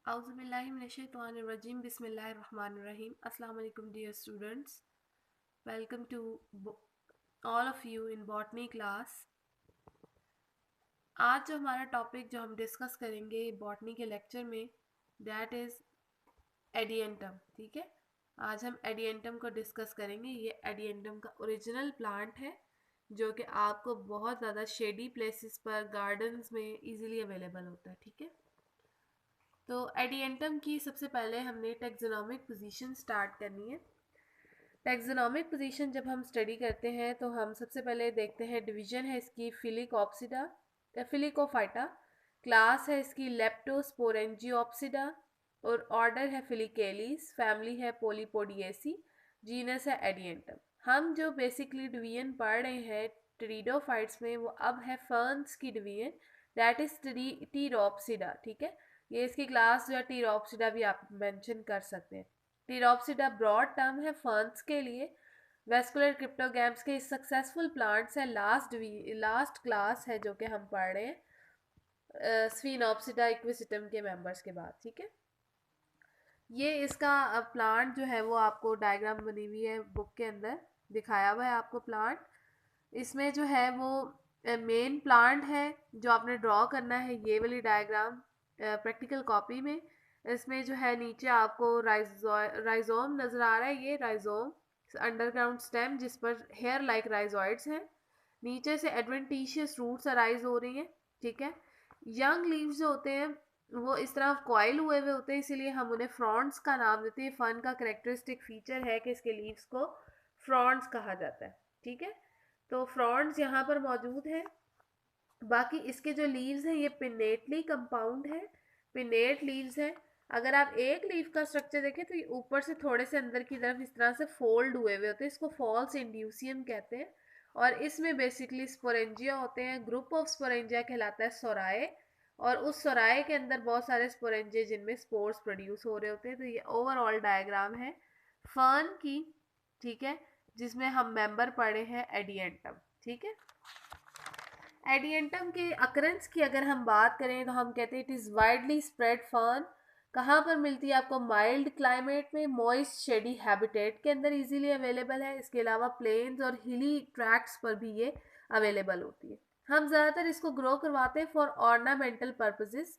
Auzubillahiminash-shaytanir-rajim. Bismillahir-rahmanir-rahim. Assalamu alaikum dear students. Welcome to all of you in botany class. आज जो हमारा topic जो हम डिस्कस करेंगे बॉटनी के लेक्चर में दैट इज़ एडियंटम. ठीक है, आज हम एडियंटम को डिस्कस करेंगे. ये एडियंटम का ओरिजिनल प्लांट है जो कि आपको बहुत ज़्यादा शेडी प्लेसेस पर गार्डन्स में इजीली अवेलेबल होता है. ठीक है, तो एडियंटम की सबसे पहले हमने टेक्सोनोमिक पोजीशन स्टार्ट करनी है. टेक्सोनोमिक पोजीशन जब हम स्टडी करते हैं तो हम सबसे पहले देखते हैं डिवीजन है इसकी फिलिकोप्सिडा फिलिकोफाइटा, क्लास है इसकी लेप्टोस्पोरेंजियोप्सिडा और ऑर्डर है फिलिकेलीस, फैमिली है पोलीपोडिएसी, जीनस है एडियंटम. हम जो बेसिकली डिवीजन पढ़ रहे हैं टेरिडोफाइट्स में वो अब है फर्न्स की डिवीजन दैट इज टीरोप्सिडा. ठीक है, ये इसकी क्लास जो है टीरोप्सिडा भी आप मेंशन कर सकते हैं. टीरोप्सिडा ब्रॉड टर्म है फर्न्स के लिए. वेस्कुलर क्रिप्टोगैम्स के सक्सेसफुल प्लांट्स है. लास्ट क्लास है जो कि हम पढ़ रहे हैं स्फीनोप्सिडा इक्विसिटम के मेंबर्स के बाद. ठीक है, ये इसका प्लांट जो है वो आपको डायग्राम बनी हुई है बुक के अंदर दिखाया हुआ है आपको प्लांट. इसमें जो है वो मेन प्लांट है जो आपने ड्रॉ करना है ये वाली डायग्राम प्रैक्टिकल कॉपी में. इसमें जो है नीचे आपको राइजोम नज़र आ रहा है. ये राइजोम अंडरग्राउंड स्टेम जिस पर हेयर लाइक राइजोइड्स हैं. नीचे से एडवेंटिशियस रूट्स अराइज हो रही हैं. ठीक है, यंग लीव्स जो होते हैं वो इस तरह कॉइल हुए हुए होते हैं, इसीलिए हम उन्हें फ्रॉन्ट्स का नाम देते हैं. फन का करेक्टरिस्टिक फीचर है कि इसके लीव्स को फ्रॉन्ट्स कहा जाता है. ठीक है, तो फ्रॉन्ट्स यहाँ पर मौजूद है. बाकी इसके जो लीव्स हैं ये पिनेटली कंपाउंड है, पिनेट लीव्स हैं. अगर आप एक लीफ का स्ट्रक्चर देखें तो ये ऊपर से थोड़े से अंदर की तरफ इस तरह से फोल्ड हुए हुए होते हैं. इसको फॉल्स इंड्यूसियम कहते हैं. और इसमें बेसिकली स्पोरेंजिया होते हैं. ग्रुप ऑफ स्पोरेंजिया कहलाता है सोराए. और उस सोराए के अंदर बहुत सारे स्पोरेंजिया जिनमें स्पोर्स प्रोड्यूस हो रहे होते हैं. तो ये ओवरऑल डायग्राम है फर्न की. ठीक है, जिसमें हम मेंबर पढ़े हैं एडियंटम. ठीक है, एडियंटम के अकरेंस की अगर हम बात करें तो हम कहते हैं it is widely spread fern. कहाँ पर मिलती है आपको? माइल्ड क्लाइमेट में, मॉइस्ट शेडी हैबिटेट के अंदर इजीली अवेलेबल है. इसके अलावा प्लेन्स और हिली ट्रैक्ट्स पर भी ये अवेलेबल होती है. हम ज़्यादातर इसको ग्रो करवाते हैं फॉर ऑर्नामेंटल पर्पसेस.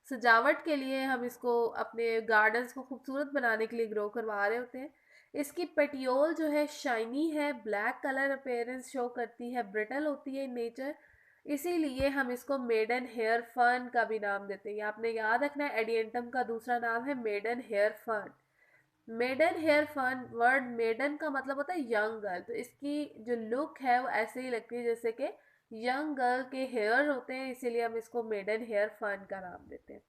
सजावट के लिए हम इसको अपने गार्डन्स को खूबसूरत बनाने के लिए ग्रो करवा रहे होते हैं. इसकी पेटियोल जो है शाइनी है, ब्लैक कलर अपेयरेंस शो करती है, ब्रिटल होती है इन नेचर. इसीलिए हम इसको मेडन हेयर फर्न का भी नाम देते हैं. आपने याद रखना है एडियंटम का दूसरा नाम है maiden hair fern. Maiden hair fern, word maiden का मतलब होता है यंग गर्ल. तो इसकी जो लुक है वो ऐसे ही लगती है जैसे कि यंग गर्ल के हेयर होते हैं, इसीलिए हम इसको मेडन हेयर फर्न का नाम देते हैं.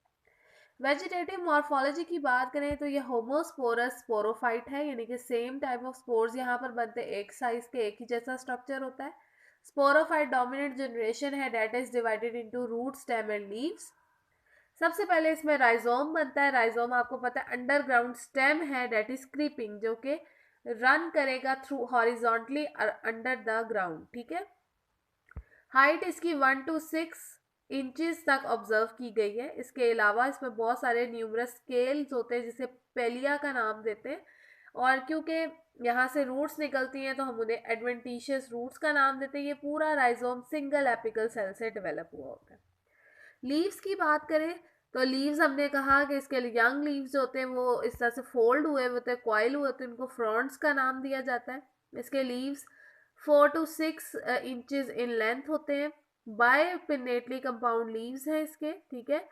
वेजिटेटिव मॉर्फोलॉजी की बात करें तो ये होमोस्पोरस स्पोरोफाइट है, यानी कि सेम टाइप ऑफ स्पोर्स यहाँ पर बनते हैं. एक साइज के एक ही जैसा स्ट्रक्चर होता है. स्पोरोफाइट डोमिनेंट जनरेशन है that is divided into root, stem and leaves. सबसे पहले इसमें राइजोम बनता है. राइजोम आपको पता है अंडरग्राउंड स्टेम है डेट इज क्रीपिंग, जो कि रन करेगा through horizontally under the ground. ठीक है, हाइट इसकी 1 to 6 इंचेस तक ऑब्जर्व की गई है. इसके अलावा इसमें बहुत सारे न्यूमरस स्केल्स होते हैं जिसे पेलिया का नाम देते हैं. और क्योंकि यहाँ से रूट्स निकलती हैं तो हम उन्हें एडवेंटिशियस रूट्स का नाम देते हैं. ये पूरा राइजोम सिंगल एपिकल सेल से डेवलप हुआ होता है. लीव्स की बात करें तो लीव्स हमने कहा कि इसके यंग लीव्स होते हैं वो इस तरह से फोल्ड हुए होते हैं, कॉइल हुए होते हैं, उनको फ्रॉन्ट्स का नाम दिया जाता है. इसके leaves 4 to 6 inches in length होते हैं. बाय पिनेटली कंपाउंड लीव्स हैं इसके. ठीक है,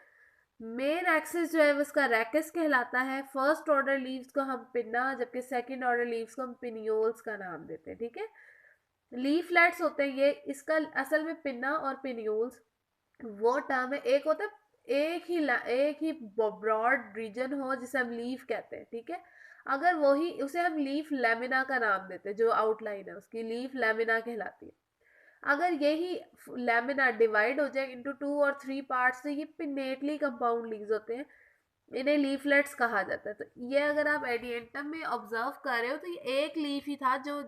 मेन एक्सिस जो है वो इसका रैकस कहलाता है. फर्स्ट ऑर्डर लीव्स को हम पिन्ना, जबकि सेकंड ऑर्डर लीव्स को हम पिनियोल्स का नाम देते हैं. ठीक है, लीफलेट्स होते हैं ये. इसका असल में पिन्ना और पिनियोल्स वो टर्म है. एक होता है एक ही ब्रॉड रीजन हो जिसे हम लीफ कहते हैं. ठीक है, अगर वही उसे हम लीफ लेमिना का नाम देते हैं, जो आउटलाइन है उसकी लीफ लेमिना कहलाती है. अगर यही लेमिना डिवाइड हो जाए इनटू 2 और 3 पार्ट्स तो ये पिनेटली कंपाउंड लीव्स होते हैं, इन्हें लीफलेट्स कहा जाता है. तो ये अगर आप एडियंटम में ऑब्जर्व कर रहे हो तो ये एक लीफ ही था जो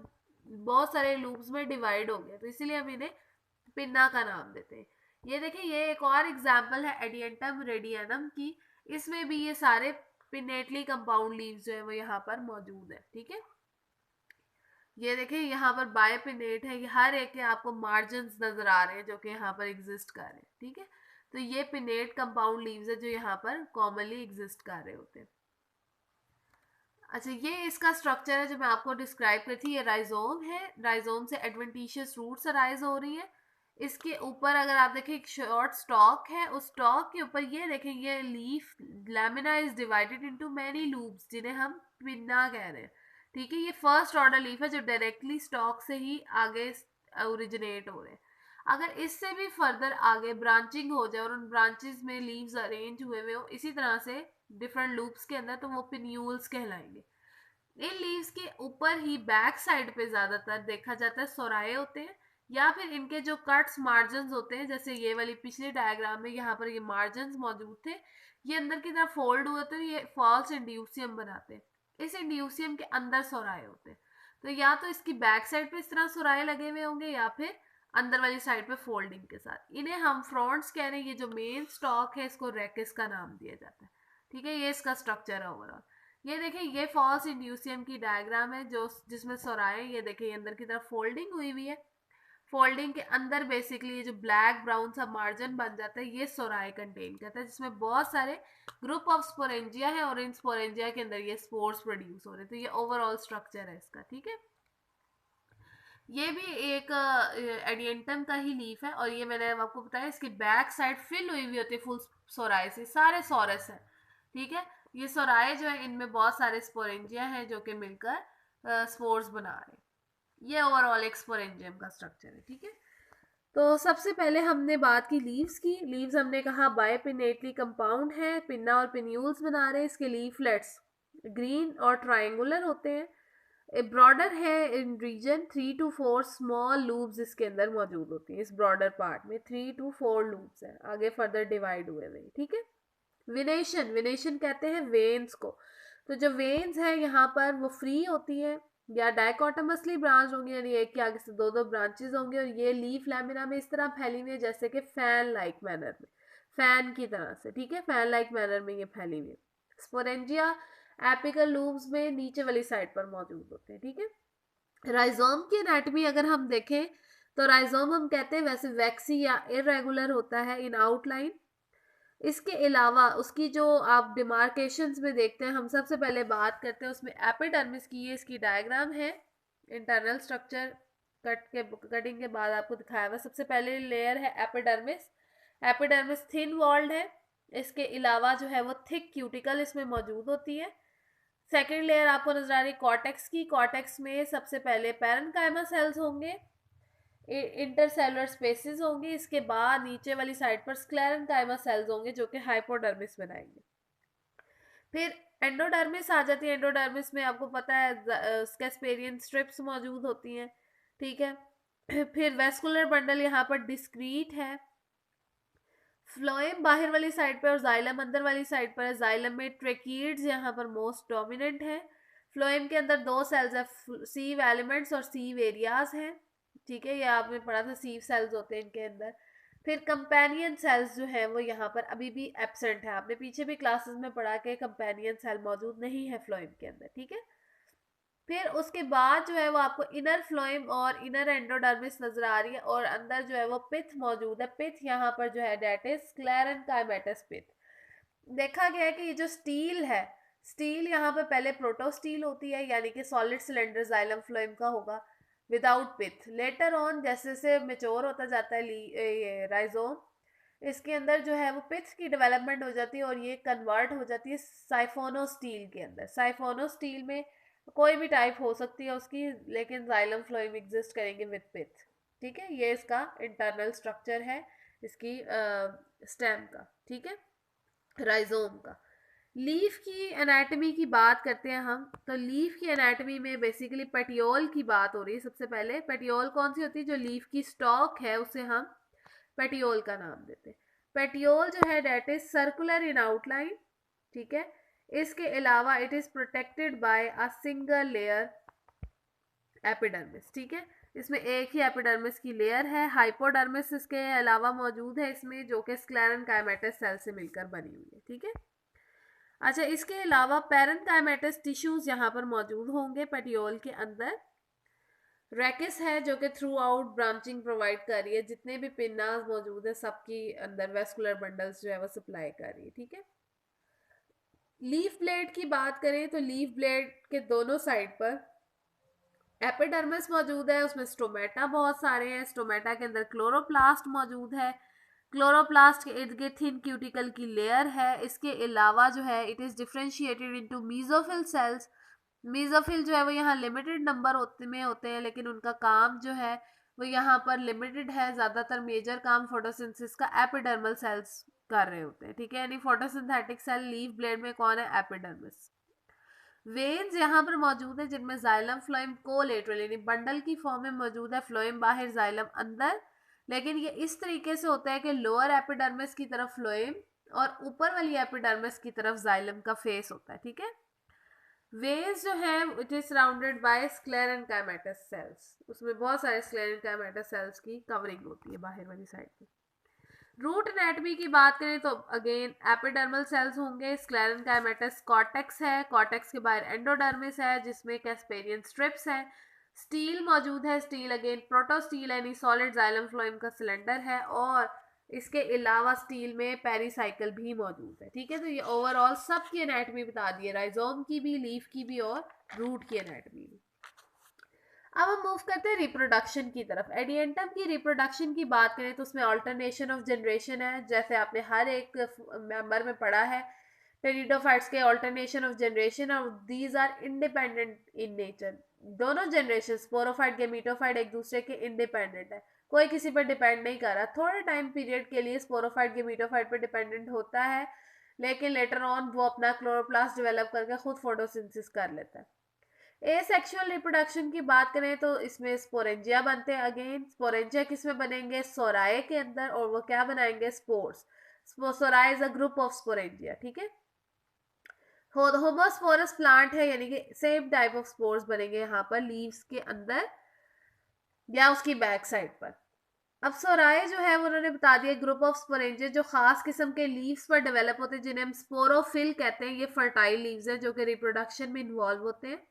बहुत सारे लूप्स में डिवाइड हो गया, तो इसीलिए हम इन्हें पिन्ना का नाम देते हैं. ये देखिए, ये एक और एग्जाम्पल है एडियंटम रेडियनम की. इसमें भी ये सारे पिनेटली कंपाउंड लीव्स जो है वो यहाँ पर मौजूद है। ठीक है, ये देखिए यहाँ पर बायपिनेट है, ये हर एक के आपको मार्जिन्स नजर आ रहे हैं जो कि यहाँ पर एग्जिस्ट कर रहे हैं। ठीक है, तो ये पिनेट कंपाउंड लीव्स है जो यहाँ पर कॉमनली एग्जिस्ट कर रहे होते हैं। अच्छा, ये इसका स्ट्रक्चर है जो मैं आपको डिस्क्राइब करी थी। ये राइजोम है, राइजोम से एडवेंटिशियस रूट्स अराइज हो रही है। इसके ऊपर अगर आप देखें एक शॉर्ट स्टॉक है, उस स्टॉक के ऊपर ये देखें ये leaf lamina is divided into many loops जिन्हें हम पिन्ना कह रहे हैं। ठीक है, ये फर्स्ट ऑर्डर लीफ है जो डायरेक्टली स्टॉक से ही आगे ओरिजिनेट हो रहे हैं। अगर इससे भी फर्दर आगे ब्रांचिंग हो जाए और उन ब्रांचेस में लीव्स अरेंज हुए हुए हो इसी तरह से डिफरेंट लूप्स के अंदर, तो वो पिन्यूल्स कहलाएंगे। इन लीव्स के ऊपर ही बैक साइड पे ज्यादातर देखा जाता है सोराए होते हैं, या फिर इनके जो कट्स मार्जिन होते हैं, जैसे ये वाली पिछले डायग्राम में यहाँ पर ये मार्जिन मौजूद थे, ये अंदर की तरफ फोल्ड हुए तो ये फॉल्स इंड्यूसियम बनाते हैं। इस इंड्यूसियम के अंदर सोराए होते हैं, तो या तो इसकी बैक साइड पे इस तरह सोराए लगे हुए होंगे या फिर अंदर वाली साइड पे फोल्डिंग के साथ। इन्हें हम फ्रॉन्ट्स कह रहे हैं। ये जो मेन स्टॉक है इसको रेकिस का नाम दिया जाता है। ठीक है, ये इसका स्ट्रक्चर है ओवरऑल। ये देखिए ये फॉल्स इंड्यूसियम की डायग्राम है जो जिसमें सोराए, ये देखिए अंदर की तरफ फोल्डिंग हुई हुई है। फोल्डिंग के अंदर बेसिकली ये जो ब्लैक ब्राउन सा मार्जिन बन जाता है ये सोराए कंटेन करता है, जिसमें बहुत सारे ग्रुप ऑफ स्पोरेंजिया है और इन स्पोरेंजिया के अंदर ये स्पोर्स प्रोड्यूस हो रहे हैं। तो ये ओवरऑल स्ट्रक्चर है इसका। ठीक है, ये भी एक एडियंटम का ही लीफ है और ये मैंने आपको बताया इसकी बैक साइड फिल हुई हुई होती है फुल सोराए से। सारे सोरस है। ठीक है, ये सोराए जो है इनमें बहुत सारे स्पोरेंजिया हैं जो कि मिलकर स्पोर्स बना रहे हैं। ये ओवरऑल एक स्पोरेंजियम का स्ट्रक्चर है। ठीक है, तो सबसे पहले हमने बात की लीव्स की। लीव्स हमने कहा बायपिनेटली कंपाउंड है, पिन्ना और पिन्यूल्स बना रहे हैं। इसके लीफलेट्स ग्रीन और ट्रायंगुलर होते हैं। ब्रॉडर है इन रीजन 3 to 4 स्मॉल लूप्स इसके अंदर मौजूद होती हैं। इस ब्रॉडर पार्ट में 3 to 4 लूप्स हैं, आगे फर्दर डिवाइड हुए हुए। ठीक है, विनेशन, विनेशन कहते हैं वेन्स को। तो जो वेन्स है यहाँ पर वो फ्री होती है या डाइकोटमसली ब्रांच होंगी, यानी एक के आगे से दो दो ब्रांचेस होंगे और ये लीफ लैमिना में इस तरह फैली हुई है जैसे कि फैन लाइक मैनर में, फैन की तरह से। ठीक है, फैन लाइक मैनर में ये फैली हुई है। स्पोरेंजिया एपिकल लूब्स में नीचे वाली साइड पर मौजूद होते हैं। ठीक है, राइजोम की एनाटॉमी अगर हम देखें तो राइजोम हम कहते हैं वैसे वैक्सी या इरेगुलर होता है इन आउटलाइन। इसके अलावा उसकी जो आप डिमार्केशंस में देखते हैं, हम सबसे पहले बात करते हैं उसमें एपिडर्मिस की। ये इसकी डायग्राम है, इंटरनल स्ट्रक्चर कटिंग के बाद आपको दिखाया हुआ। सबसे पहले लेयर है एपिडर्मिस। एपिडर्मिस थिन वॉल्ड है। इसके अलावा जो है वो थिक क्यूटिकल इसमें मौजूद होती है। सेकेंड लेयर आपको नजर आ रही है कॉर्टेक्स की। कॉर्टेक्स में सबसे पहले पैरेन्काइमा सेल्स होंगे, इंटरसेलुलर स्पेसेस होंगी। इसके बाद नीचे वाली साइड पर स्क्लेरेन्काइमा सेल्स होंगे जो कि हाइपोडर्मिस बनाएंगे। फिर एंडोडर्मिस आ जाती है। एंडोडर्मिस में आपको पता है स्केस्पेरियन स्ट्रिप्स मौजूद होती हैं। ठीक है, फिर वेस्कुलर बंडल यहाँ पर डिस्क्रीट है। फ्लोएम बाहर वाली साइड पर और जाइलम अंदर वाली साइड पर है। जाइलम में ट्रेकीड्स यहाँ पर मोस्ट डोमिनेंट है। फ्लोएम के अंदर दो सेल्स है, सीव एलिमेंट्स और सीव एरियाज हैं। ठीक है, ये आपने पढ़ा था, सीव सेल्स होते हैं इनके अंदर। फिर कंपेनियन सेल्स जो है वो यहाँ पर अभी भी एब्सेंट है। आपने पीछे भी क्लासेस में पढ़ा के कंपेनियन सेल मौजूद नहीं है फ्लोएम के अंदर। ठीक है, फिर उसके बाद जो है वो आपको इनर फ्लोएम और इनर एंडोडर्मिस नजर आ रही है और अंदर जो है वो पिथ मौजूद है। पिथ यहाँ पर जो है डेट इज स्क्लेरेन्काइमेटस पिथ। देखा गया है कि ये जो स्टील है, स्टील यहाँ पे पहले प्रोटो स्टील होती है, यानी कि सॉलिड सिलेंडर जाइलम फ्लोएम का होगा विदाउट पिथ। लेटर ऑन जैसे जैसे मेच्योर होता जाता है ये राइजोम, इसके अंदर जो है वो पिथ की डेवलपमेंट हो जाती है और ये कन्वर्ट हो जाती है साइफोनो स्टील के अंदर। साइफोनो स्टील में कोई भी टाइप हो सकती है उसकी, लेकिन जाइलम फ्लोएम एग्जिस्ट करेंगे विद पिथ। ठीक है, ये इसका इंटरनल स्ट्रक्चर है इसकी स्टेम का। ठीक है, राइजोम का। लीफ की एनाटॉमी की बात करते हैं हम, तो लीफ की एनाटॉमी में बेसिकली पेटियोल की बात हो रही है। सबसे पहले पेटियोल कौन सी होती है? जो लीफ की स्टॉक है उसे हम पेटियोल का नाम देते हैं। पेटियोल जो है that is circular in outline. ठीक है, इसके अलावा it is protected by a single layer epidermis. ठीक है, इसमें एक ही एपिडर्मिस की लेयर है। हाइपोडर्मिस इसके अलावा मौजूद है इसमें, जो कि स्क्लेरेन्काइमेटस सेल से मिलकर बनी हुई है। ठीक है, अच्छा, इसके अलावा पैरेन्काइमेटस टिश्यूज यहाँ पर मौजूद होंगे पेटियोल के अंदर। रैकिस है जो कि थ्रू आउट ब्रांचिंग प्रोवाइड कर रही है, जितने भी पिन्नास मौजूद है सबकी अंदर वेस्कुलर बंडल्स जो है वो सप्लाई कर रही है, ठीक है। लीफ ब्लेड की बात करें तो लीफ ब्लेड के दोनों साइड पर एपिडर्मिस मौजूद है, उसमें स्टोमेटा बहुत सारे हैं, स्टोमेटा के अंदर क्लोरोप्लास्ट मौजूद है, क्लोरोप्लास्ट के इर्द गिर्द थिन क्यूटिकल की लेयर है। इसके अलावा जो है it is differentiated into mesophyll cells. Mesophyll जो है वो यहाँ लिमिटेड नंबर होते हैं, लेकिन उनका काम जो है वो यहाँ पर लिमिटेड है। ज़्यादातर मेजर काम फोटोसिंथेसिस का एपिडर्मल सेल्स कर रहे होते हैं, ठीक है। यानी फोटोसिंथेटिक सेल लीफ ब्लेड में कौन है? एपिडर्मिस। वेन्स यहाँ पर मौजूद है जिनमें जाइलम फ्लोएम कोलेटरल यानी बंडल की फॉर्म में मौजूद है, फ्लोएम बाहर जाइलम अंदर। लेकिन ये इस तरीके से होता है कि लोअर एपिडर्मिस की तरफ फ्लोएम और ऊपर वाली एपिडर्मिस की तरफ जाइलम का फेस होता है, ठीक है। वेन्स जो है it is surrounded by sclerenchymatous cells, उसमें बहुत सारे स्क्लेरेन्काइमेटस सेल्स की कवरिंग होती है बाहर वाली साइड पे। रूट एनाटॉमी की बात करें तो अगेन एपिडर्मल सेल्स होंगे, स्क्लेरेन्काइमेटस कॉर्टेक्स है, कॉर्टेक्स के बाहर एंडोडर्मिस है जिसमें कैस्पेरियन स्ट्रिप्स है, स्टील मौजूद है, स्टील अगेन प्रोटोस्टील यानी सॉलिड जाइलम फ्लोएम का सिलेंडर है, और इसके अलावा स्टील में पेरिसाइकिल भी मौजूद है, ठीक है। तो ये ओवरऑल सब की एनाटॉमी बता दी है, राइजोम की भी, लीफ की भी और रूट की एनाटॉमी भी। अब हम मूव करते हैं रिप्रोडक्शन की तरफ। एडिएंटम की रिप्रोडक्शन की बात करें तो उसमें ऑल्टरनेशन ऑफ जनरेशन है, जैसे आपने हर एक मेंबर में पढ़ा है टेरिडोफाइट्स के ऑल्टरनेशन ऑफ जनरेशन, और these are independent in nature. दोनों जनरेशन स्पोरोफाइट गेमीटोफाइट एक दूसरे के इंडिपेंडेंट है, कोई किसी पर डिपेंड नहीं कर रहा। थोड़े टाइम पीरियड के लिए स्पोरोफाइट गेमीटोफाइट पर डिपेंडेंट होता है, लेकिन लेटर ऑन वो अपना क्लोरोप्लास्ट डेवलप करके खुद फोटोसिंथेसिस कर लेता है। एसेक्सुअल रिप्रोडक्शन की बात करें तो इसमें स्पोरेंजिया बनते हैं। अगेन स्पोरेंजिया किस में बनेंगे? सोराए के अंदर, और वो क्या बनाएंगे? Spores. Sori is a group of sporangia, ठीक है। होमोस्पोरस प्लांट है, यानी कि सेम टाइप ऑफ स्पोर्स बनेंगे यहाँ पर लीव्स के अंदर या उसकी बैक साइड पर। अब सोराए जो है वो उन्होंने बता दिया ग्रुप ऑफ स्पोरेंजिया जो खास किस्म के लीव्स पर डेवलप होते हैं, जिन्हें हम स्पोरोफिल कहते हैं। ये फर्टाइल लीव्स है जो कि रिप्रोडक्शन में इन्वॉल्व होते हैं।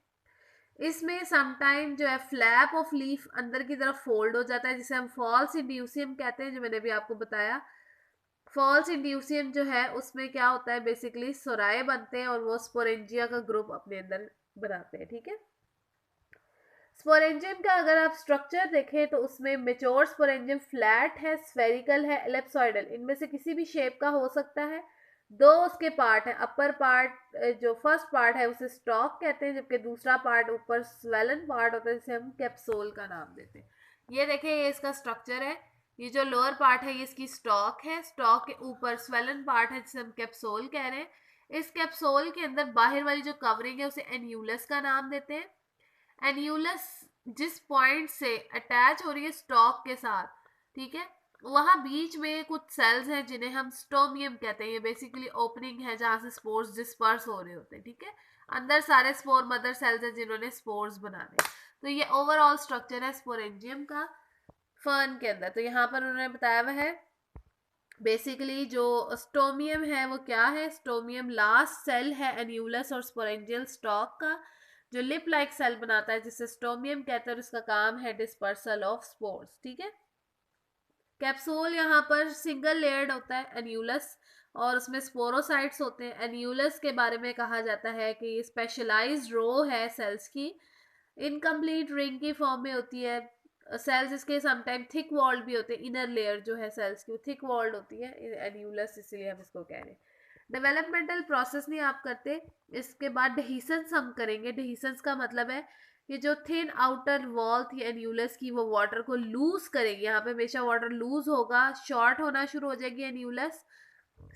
इसमें समटाइम जो है फ्लैप ऑफ लीफ अंदर की तरफ फोल्ड हो जाता है, जिसे हम फॉल्स इंड्यूसियम कहते हैं, जो मैंने भी आपको बताया। फॉल्स इंड्यूसियम जो है उसमें क्या होता है, बेसिकली सोराए बनते हैं और वो स्पोरेंजिया का ग्रुप अपने अंदर बनाते हैं, ठीक है। स्पोरेंजियम का अगर आप स्ट्रक्चर देखें तो उसमें मेच्योर स्पोरेंजियम फ्लैट है, स्फेरिकल है, एलिप्सॉइडल, इनमें से किसी भी शेप का हो सकता है। दो उसके पार्ट हैं, अपर पार्ट जो फर्स्ट पार्ट है उसे स्टॉक कहते हैं, जबकि दूसरा पार्ट ऊपर स्वेलन पार्ट होता है जिसे हम कैप्सूल का नाम देते हैं। ये देखें, ये इसका स्ट्रक्चर है। ये जो लोअर पार्ट है ये इसकी स्टॉक है, स्टॉक के ऊपर स्वेलन पार्ट है जिसे हम कैप्सूल कह रहे हैं। इस कैप्सूल के अंदर बाहर वाली जो कवरिंग है उसे एन्यूलस का नाम देते हैं। एन्यूलस जिस पॉइंट से अटैच हो रही है स्टॉक के साथ, ठीक है, वहां बीच में कुछ सेल्स हैं जिन्हें हम स्टोमियम कहते हैं। ये बेसिकली ओपनिंग है जहां से स्पोर्स डिस्पर्स हो रहे होते हैं, ठीक है। अंदर सारे स्पोर मदर सेल्स हैं जिन्होंने स्पोर्स बनाने। तो ये ओवरऑल स्ट्रक्चर है स्पोरेंजियम का फर्न के अंदर। तो यहाँ पर उन्होंने बताया हुआ है बेसिकली जो स्टोमियम है वो क्या है। स्टोमियम लास्ट सेल है एन्यूलस और स्पोरेंजियल स्टॉक का, जो लिप लाइक सेल बनाता है जिसे स्टोमियम कहते हैं, और इसका काम है डिस्पर्सल ऑफ स्पोर्स, ठीक है। कैप्सूल यहाँ पर सिंगल लेयर्ड होता है एन्यूलस, और उसमें स्पोरोसाइट्स होते हैं। एन्यूलस के बारे में कहा जाता है कि ये स्पेशलाइज्ड रो है सेल्स की, इनकम्प्लीट रिंग की फॉर्म में होती है। सेल्स इसके समटाइम थिक वॉल्ड भी होते हैं, इनर लेयर जो है सेल्स की वो थिक वॉल्ड होती है एन्यूलस, इसलिए हम इसको कह रहे हैं। डेवलपमेंटल प्रोसेस नहीं आप करते। इसके बाद डेहिसेंस हम करेंगे। डेहिसेंस का मतलब है कि जो थिन आउटर वॉल थी एन्यूलस की वो वाटर को लूज करेगी। यहाँ पे हमेशा वाटर लूज होगा, शॉर्ट होना शुरू हो जाएगी एन्यूलस,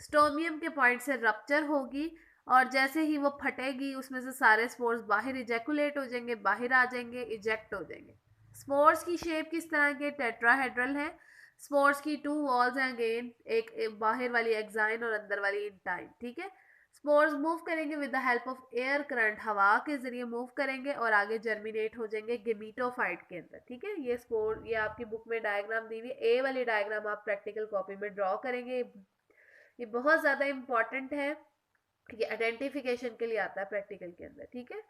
स्टोमियम के पॉइंट से रप्चर होगी, और जैसे ही वो फटेगी उसमें से सारे स्पोर्स बाहर इजैकुलेट हो जाएंगे, बाहर आ जाएंगे, इजेक्ट हो जाएंगे। स्पोर्स की शेप किस तरह के? टेट्राहेड्रल है। स्पोर्स की टू वॉल्स हैं अगेन, एक बाहर वाली एक्साइन और अंदर वाली इंटाइन, ठीक है। स्पोर्स मूव करेंगे with the help of air current, हवा के जरिए मूव करेंगे और आगे जर्मिनेट हो जाएंगे गेमीटोफाइट के अंदर, ठीक है। ये स्पोर, ये आपकी बुक में डायग्राम दी हुई है, ए वाली डायग्राम आप प्रैक्टिकल कॉपी में ड्रॉ करेंगे, ये बहुत ज़्यादा इम्पॉर्टेंट है। ये आइडेंटिफिकेशन के लिए आता है प्रैक्टिकल के अंदर, ठीक है।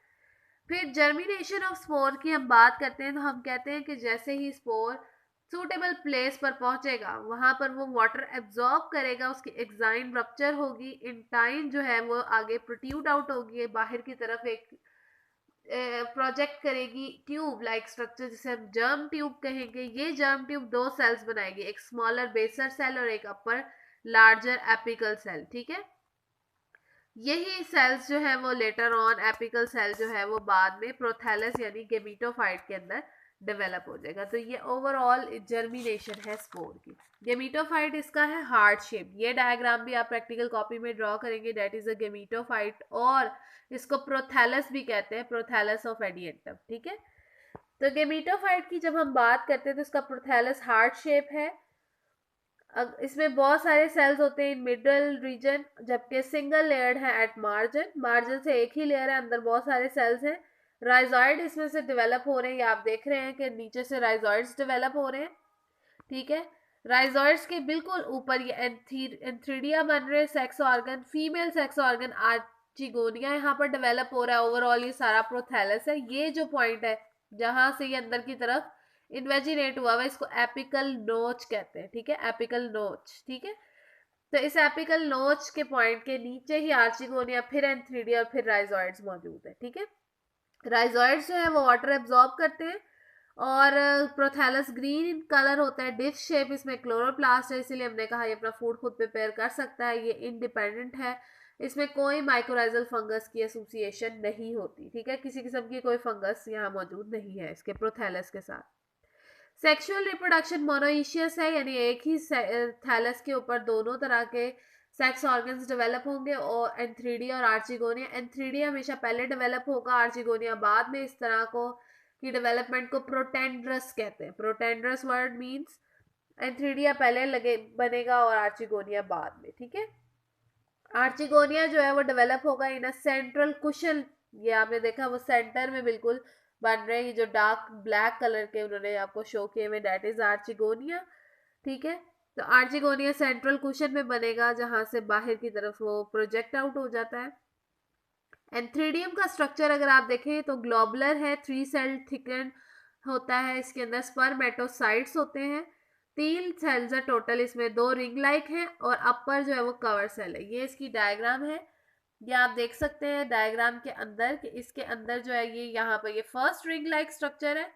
फिर जर्मिनेशन ऑफ स्पोर की हम बात करते हैं तो हम कहते हैं कि जैसे ही स्पोर सूटेबल प्लेस पर पहुंचेगा वहां पर वो वाटर एब्जॉर्ब करेगा, उसकी एक्साइन रप्चर होगी, इन टाइम जो है वो आगे प्रोट्यूड आउट होगी बाहर की तरफ, एक प्रोजेक्ट करेगी ट्यूब लाइक स्ट्रक्चर जिसे हम जर्म ट्यूब कहेंगे। ये जर्म ट्यूब दो सेल्स बनाएगी, एक स्मॉलर बेसर सेल और एक अपर लार्जर एपिकल सेल, ठीक है। यही सेल्स जो है वो लेटर ऑन एपिकल सेल जो है वो बाद में प्रोथैलस यानी गेमिटोफाइट के अंदर डेवलप हो जाएगा। तो ये ओवरऑल जर्मिनेशन है स्पोर की। गेमिटोफाइट इसका है हार्ट शेप, ये डायग्राम भी आप प्रैक्टिकल कॉपी में ड्रॉ करेंगे, दैट इज अ गेमिटोफाइट, और इसको प्रोथैलस भी कहते हैं, प्रोथैलस ऑफ एडिएंटम, ठीक है। तो गेमिटोफाइट की जब हम बात करते हैं तो इसका प्रोथैलस हार्ट शेप है, इसमें बहुत सारे सेल्स होते हैं इन मिडल रीजन, जबकि सिंगल लेयर्ड है एट मार्जिन, मार्जिन से एक ही लेयर है, अंदर बहुत सारे सेल्स हैं। राइजॉइड इसमें से डेवलप हो रहे हैं, ये आप देख रहे हैं कि नीचे से राइजॉइड्स डेवलप हो रहे हैं, ठीक है। राइजॉइड्स के बिल्कुल ऊपर ये एंथ्रीडिया बन रहे हैं, sex organ, female sex organ archegonia यहाँ पर डेवलप हो रहा है। ओवरऑल ये सारा प्रोथैलस है। ये जो पॉइंट है जहां से ये अंदर की तरफ इन्वेजिनेट हुआ हुआ, इसको एपिकल नोच कहते हैं, ठीक है, एपिकल नोच, ठीक है। तो इस एपिकल नोच के पॉइंट के नीचे ही आर्चिगोनिया, फिर एंथ्रीडिया और फिर राइजॉइड्स मौजूद है, ठीक है। राइजॉइड्स जो है वो वाटर एब्जॉर्ब करते हैं, और प्रोथैलस ग्रीन कलर होता है, डिश शेप इसमें क्लोरोप्लास्ट है, इसीलिए हमने कहा ये अपना फूड खुद प्रिपेयर कर सकता है, ये इंडिपेंडेंट है, इसमें कोई माइक्रोराइजल फंगस की एसोसिएशन नहीं होती, ठीक है, किसी किस्म की कोई फंगस यहाँ मौजूद नहीं है इसके प्रोथैलस के साथ। सेक्सुअल रिप्रोडक्शन मोनोइशियस है, यानी एक ही थैलस के ऊपर दोनों तरह के सेक्स ऑर्गन्स डेवलप होंगे, और एंथ्रीडिया और आर्चिगोनिया, एंथ्रीडिया हमेशा पहले डेवलप होगा, आर्चिगोनिया बाद में। इस तरह को की डेवलपमेंट को प्रोटेंड्रस कहते हैं। प्रोटेंड्रस वर्ड मींस एंथ्रीडिया पहले लगे बनेगा और आर्चिगोनिया बाद में, ठीक है। आर्चिगोनिया जो है वो डेवलप होगा इन अ सेंट्रल कुशन, ये आपने देखा वो सेंटर में बिल्कुल बन रहे हैं, जो डार्क ब्लैक कलर के उन्होंने आपको शो किए हुए, दैट इज आर्चिगोनिया, ठीक है। तो आर्चिगोनिया सेंट्रल कुशन में बनेगा जहां से बाहर की तरफ वो प्रोजेक्ट आउट हो जाता है। एंथ्रीडियम का स्ट्रक्चर अगर आप देखें तो ग्लोबुलर है, 3 सेल थिकन होता है, इसके अंदर स्पर्मेटोसाइट्स होते हैं, 3 सेल्स है टोटल, इसमें 2 रिंग लाइक है और अपर जो है वो कवर सेल है। ये इसकी डायग्राम है, ये आप देख सकते हैं डायग्राम के अंदर कि इसके अंदर जो है ये यहाँ पर ये फर्स्ट रिंग लाइक स्ट्रक्चर है,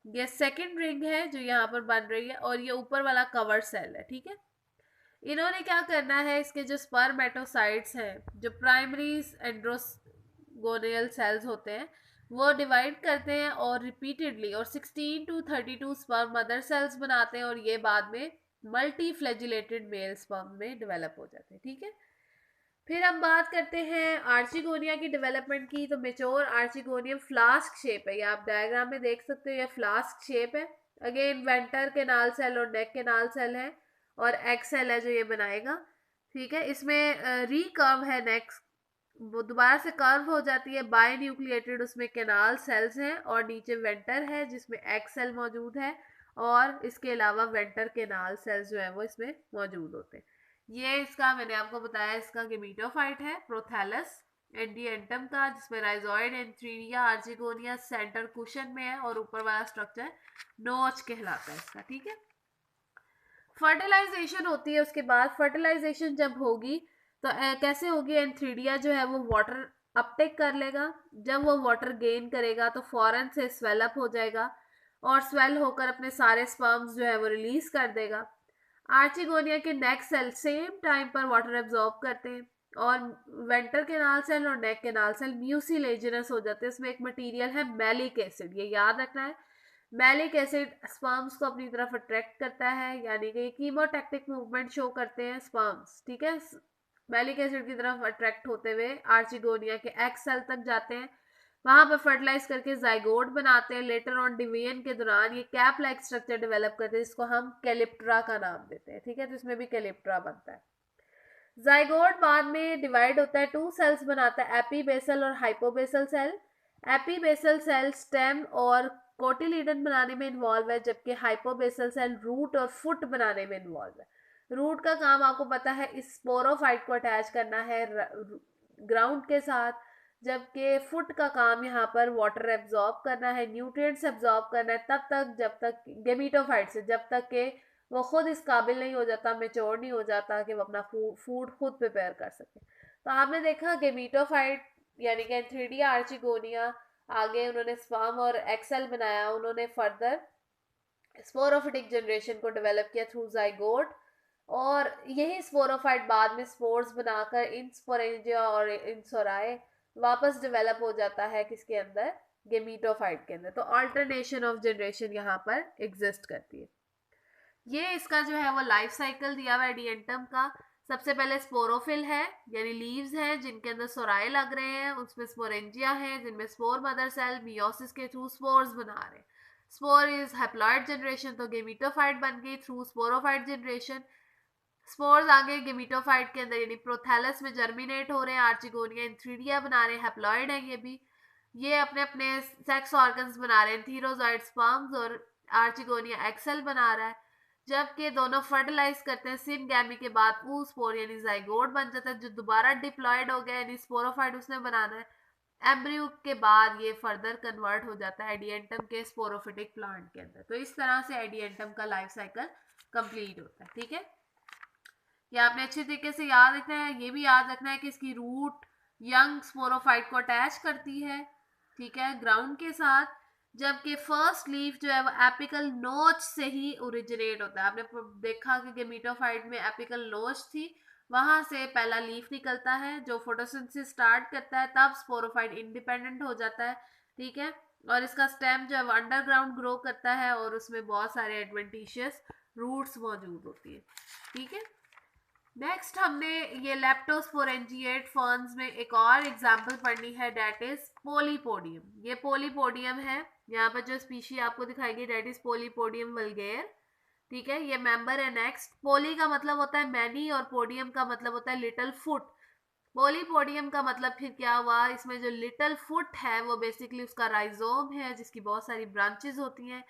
ये सेकंड रिंग है जो यहाँ पर बन रही है, और ये ऊपर वाला कवर सेल है, ठीक है। इन्होंने क्या करना है, इसके जो स्पर्मेटोसाइट्स हैं, जो प्राइमरी एंड्रोगोनियल सेल्स होते हैं, वो डिवाइड करते हैं और रिपीटेडली और 16 to 32 स्पर्म मदर सेल्स बनाते हैं, और ये बाद में मल्टी फ्लैजिलेटेड मेल स्पर्म में डेवलप हो जाते हैं, ठीक है। फिर हम बात करते हैं आर्चिगोनिया की डेवलपमेंट की। तो मेच्योर आर्चिगोनियम फ्लास्क शेप है, ये आप डायग्राम में देख सकते हो, ये फ्लास्क शेप है। अगेन वेंटर केनाल सेल और नेक केनाल सेल है, और एक्स सेल है जो ये बनाएगा, ठीक है। इसमें रिकर्व है नेक्स्ट, वो दोबारा से कर्व हो जाती है, बाय न्यूक्लिएटेड, उसमें केनाल सेल्स हैं, और नीचे वेंटर है जिसमें एक्स सेल मौजूद है, और इसके अलावा वेंटर केनाल सेल्स जो है वो इसमें मौजूद होते हैं। ये इसका मैंने आपको बताया, इसका गेमिटोफाइट है, प्रोथैलस एंडिएंटम का, जिसमें rhizoid, antheridia, archegonia centre cushion में है, और ऊपर वाला स्ट्रक्चर नोच कहलाता है इसका, ठीक है। फर्टिलाइजेशन होती है उसके बाद। फर्टिलाइजेशन जब होगी तो कैसे होगी, एंथ्रीडिया जो है वो वाटर अपटेक कर लेगा, जब वो वाटर गेन करेगा तो फौरन से स्वेलअप हो जाएगा, और स्वेल होकर अपने सारे स्पर्म्स जो है वो रिलीज कर देगा। आर्चिगोनिया के नेक सेल सेम टाइम पर वाटर एब्जॉर्ब करते हैं, और वेंटर केनाल सेल और नेक केनाल सेल म्यूसिलेजिनस हो जाते हैं। इसमें एक मटेरियल है मैलिक एसिड, ये याद रखना है। मैलिक एसिड स्पर्म्स को अपनी तरफ अट्रैक्ट करता है, यानी कि कीमोटैक्टिक मूवमेंट शो करते हैं स्पर्म्स, ठीक है। मैलिक एसिड की तरफ अट्रैक्ट होते हुए आर्चिगोनिया के एक्स सेल तक जाते हैं, वहां पर फर्टिलाइज करके जाइगोट बनाते हैं। लेटर ऑन डिवीजन के दौरान ये कैप लाइक स्ट्रक्चर डेवलप करते हैं, जिसको हम कैलिप्ट्रा का नाम देते हैं, ठीक है। तो इसमें भी कैलिप्ट्रा बनता है। जाइगोट बाद में डिवाइड होता है, 2 सेल्स बनाता है, एपीबेसल और hypobasal cell. Epibasal cell stem और कोटिलीडन बनाने में इन्वॉल्व है, जबकि हाइपोबेसल सेल रूट और फुट बनाने में इन्वॉल्व है। रूट का काम आपको पता है, इस स्पोरोफाइट को अटैच करना है ग्राउंड के साथ, जबकि फुट का काम यहाँ पर वाटर एब्जॉर्ब करना है, न्यूट्रिएंट्स एब्जॉर्ब करना है, तब तक जब तक गेमिटोफाइट से, जब तक के वो खुद इस काबिल नहीं हो जाता, मेच्योर नहीं हो जाता कि वो अपना फूड खुद प्रिपेयर कर सके। तो आपने देखा गेमिटोफाइट यानी कि एंथ्रीडिया आर्चिगोनिया, आगे उन्होंने स्पर्म और एक्सेल बनाया, उन्होंने फर्दर स्पोरोफिटिक जनरेशन को डेवलप किया थ्रू जाइगोट, और यही स्पोरोफाइट बाद में स्पोर्स बनाकर इन स्पोरेंजिया और इन सोराए वापस डेवलप हो जाता है किसके अंदर, गेमीटोफाइट के अंदर। तो अल्टरनेशन ऑफ जनरेशन यहाँ पर एग्जिस्ट करती है। ये इसका जो है वो लाइफ साइकिल दिया हुआ है एडिएंटम का। सबसे पहले स्पोरोफिल है, यानी लीव्स हैं जिनके अंदर सोराए लग रहे हैं, उसमें स्पोरेंजिया है जिनमें स्पोर मदर सेल मियोसिस के थ्रू स्पोर्स बना रहे हैं। स्पोर इज हैप्लॉइड जनरेशन, तो गेमीटोफाइट बन गई थ्रू स्पोरोफाइट जनरेशन। स्पोर्स आगे गेमीटोफाइट के अंदर यानी प्रोथैलस में जर्मिनेट हो रहे हैं, आर्चिगोनिया इंथ्रीडिया बना रहे हैं, हैप्लॉइड है ये भी, ये अपने अपने सेक्स ऑर्गन्स बना रहे हैं, थीरोजॉइड स्पर्म्स, और आर्चिगोनिया एक्सेल बना रहा है। जबकि दोनों फर्टिलाइज करते हैं सिनगैमी के बाद oospore यानी जाइगोट बन जाता है, जो दोबारा डिप्लॉयड हो गया यानी स्पोरोफाइट उसने बनाना है। एम्ब्रियो के बाद ये फर्दर कन्वर्ट हो जाता है एडिएंटम के स्पोरोफिटिक प्लांट के अंदर। तो इस तरह से एडिएंटम का लाइफ साइकिल कंप्लीट होता है। ठीक है, ये आपने अच्छे तरीके से याद रखना है। ये भी याद रखना है कि इसकी रूट यंग स्पोरोफाइट को अटैच करती है, ठीक है, ग्राउंड के साथ, जबकि फर्स्ट लीफ जो है वो एपिकल नोच से ही ओरिजिनेट होता है। आपने देखा कि गेमीटोफाइट में एपिकल नोच थी, वहां से पहला लीफ निकलता है जो फोटोसिंथेसिस स्टार्ट करता है, तब स्पोरोफाइट इंडिपेंडेंट हो जाता है। ठीक है, और इसका स्टेम जो है वो अंडरग्राउंड ग्रो करता है और उसमें बहुत सारे एडवेंटिशियस रूट्स मौजूद होती है। ठीक है, नेक्स्ट हमने ये लेप्टोस्पोरेंजिएट फर्न्स में एक और एग्जांपल पढ़नी है, डेट इज पोलीपोडियम। ये पोलीपोडियम है, यहाँ पर जो स्पीशी आपको दिखाई गई डेट इज पोलीपोडियम वल्गेयर। ठीक है, ये मेंबर है। नेक्स्ट, पोली का मतलब होता है मैनी और पोडियम का मतलब होता है लिटिल फुट। पोलीपोडियम का मतलब फिर क्या हुआ, इसमें जो लिटिल फुट है वो बेसिकली उसका राइजोम है जिसकी बहुत सारी ब्रांचेस होती हैं।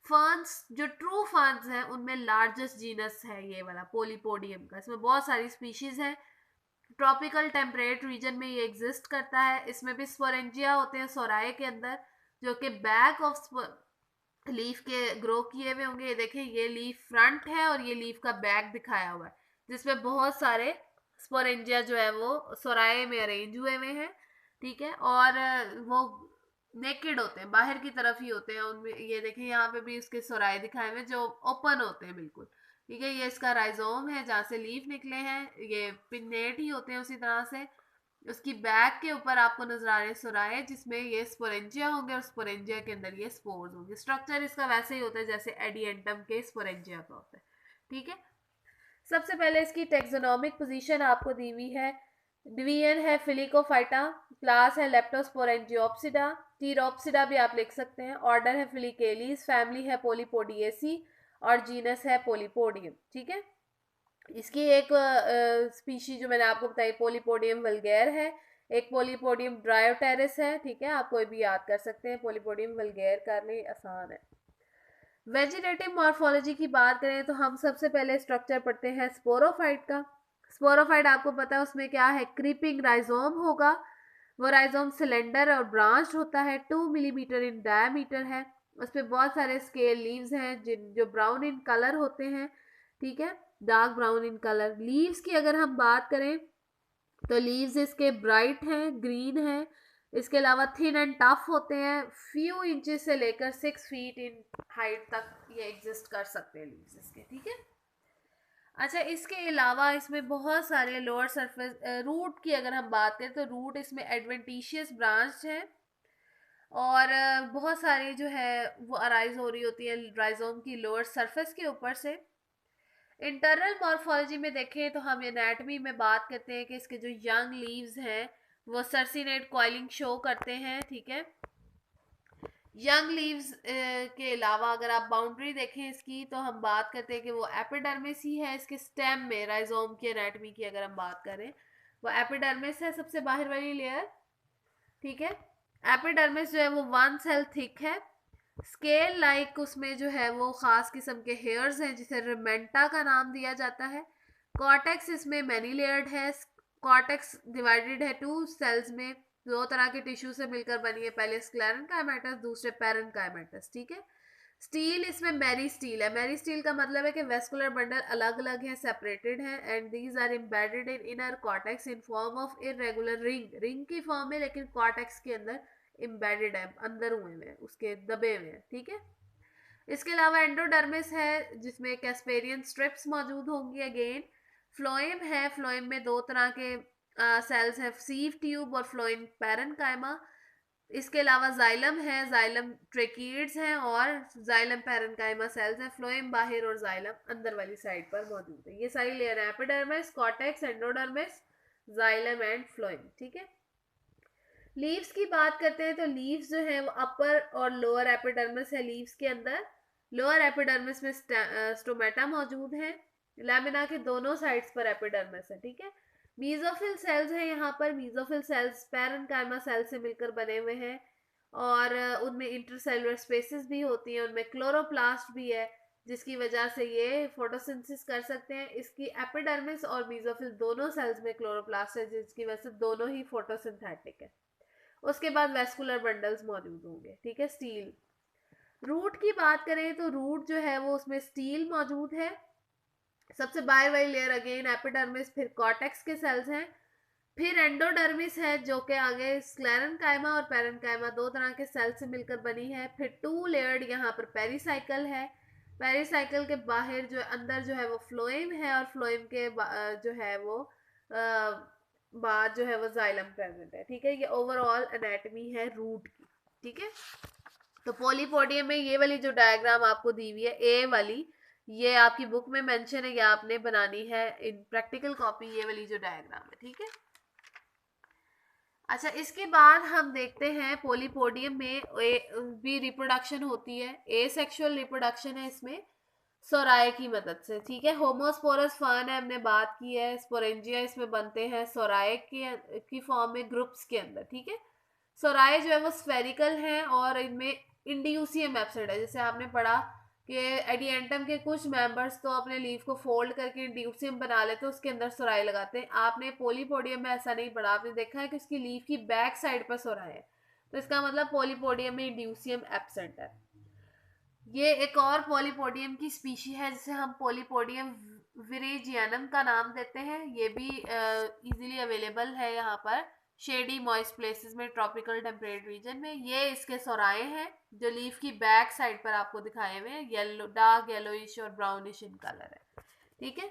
फर्न्स जो ट्रू फर्न्स हैं उनमें लार्जेस्ट जीनस है ये वाला पोलीपोडियम का, इसमें बहुत सारी स्पीशीज हैं। ट्रॉपिकल टेम्परेट रीजन में ये एग्जिस्ट करता है। इसमें भी स्पोरेंजिया होते हैं सोराए के अंदर, जो कि बैक ऑफ लीफ के ग्रो किए हुए होंगे। ये देखें, ये लीफ फ्रंट है और ये लीफ का बैक दिखाया हुआ है, जिसमें बहुत सारे स्पोरेंजिया जो है वो सोराए में अरेंज हुए हुए हैं। ठीक है, और वो नेकेड होते हैं, बाहर की तरफ ही होते हैं उनमें। ये देखें यहाँ पे भी उसके सोराए दिखाए हुए जो ओपन होते हैं बिल्कुल। ठीक है, ये इसका राइजोम है जहाँ से लीफ निकले हैं, ये पिन्नेट ही होते हैं उसी तरह से। उसकी बैक के ऊपर आपको नजर आ रहे हैं सोराए जिसमें ये स्पोरेंजिया होंगे और स्पोरेंजिया के अंदर ये स्पोर्स होंगे। स्ट्रक्चर इसका वैसे ही होता है जैसे एडिएंटम के स्पोरेंजिया का होता है। ठीक है, सबसे पहले इसकी टेक्सोनोमिक पोजीशन आपको दी हुई है। डिवीजन है फिलिकोफाइटा, क्लास है लेप्टोस्पोरेंजियोप्सिडा, टीरोप्सिडा भी आप लिख सकते हैं, ऑर्डर है फिलिकेलीज, फैमिली है पोलीपोडिएसी और जीनस है पोलीपोडियम। ठीक है, इसकी एक स्पीशी जो मैंने आपको बताई पोलीपोडियम वल्गेयर है, एक पोलीपोडियम ड्रायोटेरिस है। ठीक है, आप कोई भी याद कर सकते हैं, पोलीपोडियम वल्गेयर करने आसान है। वेजिटेटिव मॉर्फोलॉजी की बात करें तो हम सबसे पहले स्ट्रक्चर पढ़ते हैं स्पोरोफाइट का। स्पोरोफाइट आपको पता है उसमें क्या है, क्रीपिंग राइजोम होगा। वो राइजोम सिलेंडर और ब्रांच होता है, 2 मिलीमीटर इन डायमीटर है। उस पर बहुत सारे स्केल लीव्स हैं जो ब्राउन इन कलर होते हैं। ठीक है, dark brown in colour. Leaves की अगर हम बात करें तो लीव्स इसके ब्राइट हैं, ग्रीन हैं। इसके अलावा थिन एंड टफ होते हैं, फ्यू इंचेस से लेकर 6 फीट इन हाइट तक ये एग्जिस्ट कर सकते हैं लीव्स इसके। ठीक है, अच्छा, इसके अलावा इसमें बहुत सारे लोअर सरफेस रूट की अगर हम बात करें तो रूट इसमें एडवेंटिशियस ब्रांच है और बहुत सारी जो है वो अराइज हो रही होती है राइजोम की लोअर सरफेस के ऊपर से। इंटरनल मॉर्फोलॉजी में देखें तो हम एनाटॉमी में बात करते हैं कि इसके जो यंग लीव्स हैं वो सर्सिनेट कॉइलिंग शो करते हैं। ठीक है, यंग लीव्स के अलावा अगर आप बाउंड्री देखें इसकी तो हम बात करते हैं कि वो एपिडर्मिस ही है। इसके स्टेम में राइजोम की एनाटॉमी की अगर हम बात करें वो एपिडर्मिस है, सबसे बाहर वाली लेयर। ठीक है, एपिडर्मिस जो है वो 1 सेल थिक है, स्केल लाइक उसमें जो है वो खास किस्म के हेयर्स हैं जिसे रिमेंटा का नाम दिया जाता है। कॉर्टेक्स इसमें मैनी लेयर्ड है, कॉर्टेक्स डिवाइडेड है टू सेल्स में, दो तरह के टिश्यू से मिलकर बनी है, पहले स्क्लेरेंकाइमेटस, दूसरे पेरेंकाइमेटस, ठीक है। स्टील इसमें मेरी स्टील है। मेरी स्टील का मतलब है कि वेस्कुलर बंडल अलग अलग है, सेपरेटेड है, and these are embedded in inner cortex in form of irregular ring, ring की फॉर्म में, लेकिन कॉर्टेक्स के अंदर एम्बेडेड है, अंदर हुए हैं, उसके दबे हुए हैं, ठीक है। इसके अलावा एंडोडर्मिस है जिसमें कैस्पेरियन स्ट्रिप्स मौजूद होंगी अगेन। फ्लोएम है, फ्लोएम में दो तरह के सेल्स हैं, सीव ट्यूब और फ्लोएम पैरेन्काइमा। इसके अलावा जाइलम है, जाइलम ट्रेकीड्स हैं और जाइलम पैरेन्काइमा सेल्स हैं। फ्लोएम बाहर और जाइलम अंदर वाली साइड पर मौजूद है। ये सारी लेयर है, epidermis, cortex, endodermis, xylem and phloem, ठीक है। लीव्स की बात करते हैं तो लीव्स जो है वो अपर और लोअर एपिडर्मिस है लीव्स के अंदर। लोअर एपिडर्मिस में स्टोमेटा मौजूद है, लैमिना के दोनों साइड्स पर एपिडर्मिस है, ठीक है। मीजोफिल सेल्स है यहाँ पर, मीजोफिल सेल्स पैरेन्काइमा सेल से मिलकर बने हुए हैं और उनमें इंटरसेलुलर स्पेसेस भी होती हैं, उनमें क्लोरोप्लास्ट भी है जिसकी वजह से ये फोटोसिंथेसिस कर सकते हैं। इसकी एपिडर्मिस और मीजोफिल दोनों सेल्स में क्लोरोप्लास्ट है जिसकी वजह से दोनों ही फोटोसिंथेटिक है। उसके बाद वेस्कुलर बंडल्स मौजूद होंगे, ठीक है। स्टील, रूट की बात करें तो रूट जो है वो उसमें स्टील मौजूद है। सबसे बाहर वाली लेयर अगेन एपिडर्मिस, फिर कॉर्टेक्स के सेल्स हैं, फिर एंडोडर्मिस है जो कि आगे स्क्लेरेन्काइमा और पैरेन्काइमा दो तरह के सेल से मिलकर बनी है। फिर टू लेयर्ड यहाँ पर पेरिसाइकिल है, पेरिसाइकिल के बाहर जो अंदर जो है वो फ्लोएम है और फ्लोएम के जो है वो बाद जो है वो जाइलम प्रेजेंट है, ठीक है। ये ओवरऑल एनाटॉमी है रूट की, ठीक है। तो पॉलीपोडियम में ये वाली जो डायग्राम आपको दी हुई है ए वाली, ये आपकी बुक में मेंशन है या आपने बनानी है इन प्रैक्टिकल कॉपी, ये वाली जो डायग्राम है, ठीक है। अच्छा, इसके बाद हम देखते हैं पॉलीपोडियम में भी रिप्रोडक्शन होती है, ए सेक्सुअल रिप्रोडक्शन है इसमें सोराय की मदद से, ठीक है। होमोस्पोरस फर्न है, हमने बात की है, स्पोरेंजिया इसमें बनते हैं सोराय की फॉर्म में ग्रुप्स के अंदर, ठीक है। सोराय जो है वो स्फेरिकल है और इनमें इंडियूसियम एब्सेंट है। जैसे आपने पढ़ा कि एडिएंटम के कुछ मेंबर्स तो अपने लीफ को फोल्ड करके इंड्यूसियम बना लेते हैं, उसके अंदर सोराय लगाते हैं। आपने पॉलीपोडियम में ऐसा नहीं पढ़ा, आपने देखा है कि उसकी लीफ की बैक साइड पर सोराय है, तो इसका मतलब पॉलीपोडियम में इंड्यूसियम एब्सेंट है। ये एक और पॉलीपोडियम की स्पीशी है जिसे हम पॉलीपोडियम विरेजियनम का नाम देते हैं। ये भी इजीली अवेलेबल है यहाँ पर शेडी मॉइस्ट प्लेसेस में, ट्रॉपिकल टेम्परेट रीजन में। ये इसके सोराए हैं जो लीफ की बैक साइड पर आपको दिखाए हुए हैं, येलो, डार्क येलोइश और ब्राउनिश इन कलर है, ठीक है।